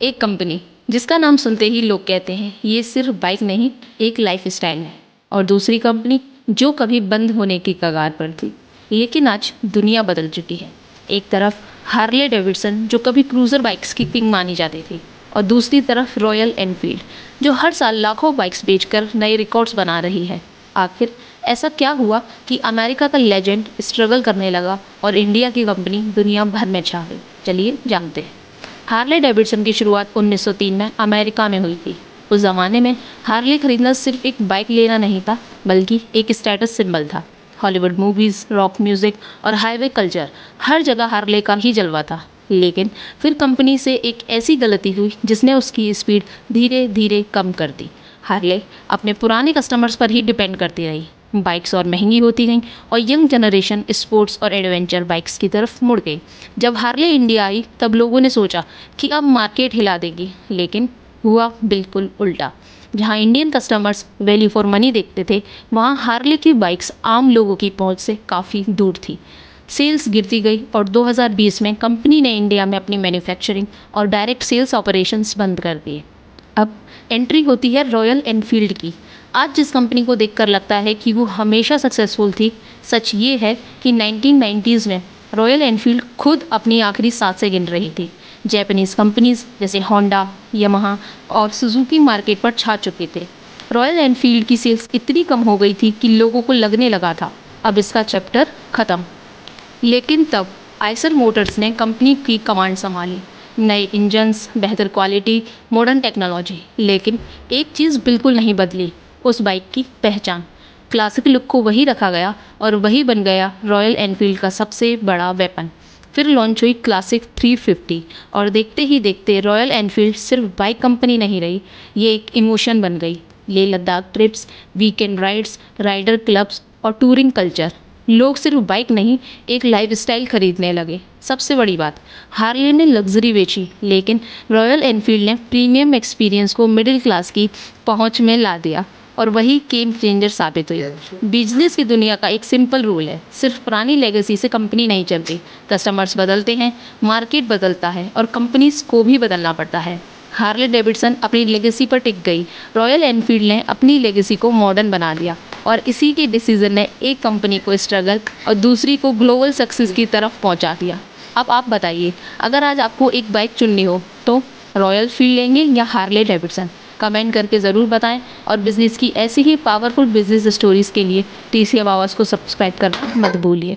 एक कंपनी जिसका नाम सुनते ही लोग कहते हैं ये सिर्फ बाइक नहीं, एक लाइफ स्टाइल है। और दूसरी कंपनी जो कभी बंद होने की कगार पर थी, लेकिन आज दुनिया बदल चुकी है। एक तरफ हार्ले डेविडसन जो कभी क्रूज़र बाइक्स की किंग मानी जाती थी, और दूसरी तरफ रॉयल एनफील्ड जो हर साल लाखों बाइक्स बेचकर नए रिकॉर्ड्स बना रही है। आखिर ऐसा क्या हुआ कि अमेरिका का लेजेंड स्ट्रगल करने लगा और इंडिया की कंपनी दुनिया भर में छा गई? चलिए जानते हैं। हार्ले डेविडसन की शुरुआत 1903 में अमेरिका में हुई थी। उस ज़माने में हार्ले खरीदना सिर्फ एक बाइक लेना नहीं था, बल्कि एक स्टेटस सिंबल था। हॉलीवुड मूवीज़, रॉक म्यूज़िक और हाईवे कल्चर, हर जगह हार्ले का ही जलवा था। लेकिन फिर कंपनी से एक ऐसी गलती हुई जिसने उसकी स्पीड धीरे धीरे कम कर दी। हार्ले अपने पुराने कस्टमर्स पर ही डिपेंड करती रही। बाइक्स और महंगी होती गईं और यंग जनरेशन स्पोर्ट्स और एडवेंचर बाइक्स की तरफ मुड़ गई। जब हार्ले इंडिया आई तब लोगों ने सोचा कि अब मार्केट हिला देगी, लेकिन हुआ बिल्कुल उल्टा। जहां Indian customers value for money देखते थे, वहां हार्ले की बाइक्स आम लोगों की पहुंच से काफ़ी दूर थी। सेल्स गिरती गई और 2020 में कंपनी ने इंडिया में अपनी मैन्युफैक्चरिंग और डायरेक्ट सेल्स ऑपरेशंस बंद कर दिए। अब एंट्री होती है रॉयल एनफील्ड की। आज जिस कंपनी को देखकर लगता है कि वो हमेशा सक्सेसफुल थी, सच ये है कि 1990s में रॉयल एनफील्ड खुद अपनी आखिरी सांसें गिन रही थी। जापानीज़ कंपनीज जैसे होंडा, यामाहा और सुजुकी मार्केट पर छा चुके थे। रॉयल एनफील्ड की सेल्स इतनी कम हो गई थी कि लोगों को लगने लगा था अब इसका चैप्टर ख़त्म। लेकिन तब आइसर मोटर्स ने कंपनी की कमांड संभाली। नए इंजन्स, बेहतर क्वालिटी, मॉडर्न टेक्नोलॉजी। लेकिन एक चीज़ बिल्कुल नहीं बदली, उस बाइक की पहचान। क्लासिक लुक को वही रखा गया और वही बन गया रॉयल एनफील्ड का सबसे बड़ा वेपन। फिर लॉन्च हुई क्लासिक 350 और देखते ही देखते रॉयल एनफील्ड सिर्फ बाइक कंपनी नहीं रही, ये एक इमोशन बन गई। Leh Ladakh trips, weekend rides, rider clubs और टूरिंग कल्चर, लोग सिर्फ बाइक नहीं, एक लाइफस्टाइल खरीदने लगे। सबसे बड़ी बात, हार्ले ने लग्जरी बेची, लेकिन रॉयल एनफील्ड ने प्रीमियम एक्सपीरियंस को मिडिल क्लास की पहुंच में ला दिया, और वही गेम चेंजर साबित हुई। बिजनेस की दुनिया का एक सिंपल रूल है, सिर्फ पुरानी लेगेसी से कंपनी नहीं चलती। कस्टमर्स बदलते हैं, मार्केट बदलता है और कंपनीज को भी बदलना पड़ता है। हार्ले डेविडसन अपनी लेगेसी पर टिक गई, रॉयल एनफील्ड ने अपनी लेगेसी को मॉडर्न बना दिया, और इसी के डिसीजन ने एक कंपनी को स्ट्रगल और दूसरी को ग्लोबल सक्सेस की तरफ पहुंचा दिया। अब आप बताइए, अगर आज आपको एक बाइक चुननी हो तो रॉयल फील्ड लेंगे या हार्ले डेविडसन? कमेंट करके ज़रूर बताएं, और बिजनेस की ऐसी ही पावरफुल बिजनेस स्टोरीज़ के लिए TCM आवाज़ को सब्सक्राइब करना मत भूलिए।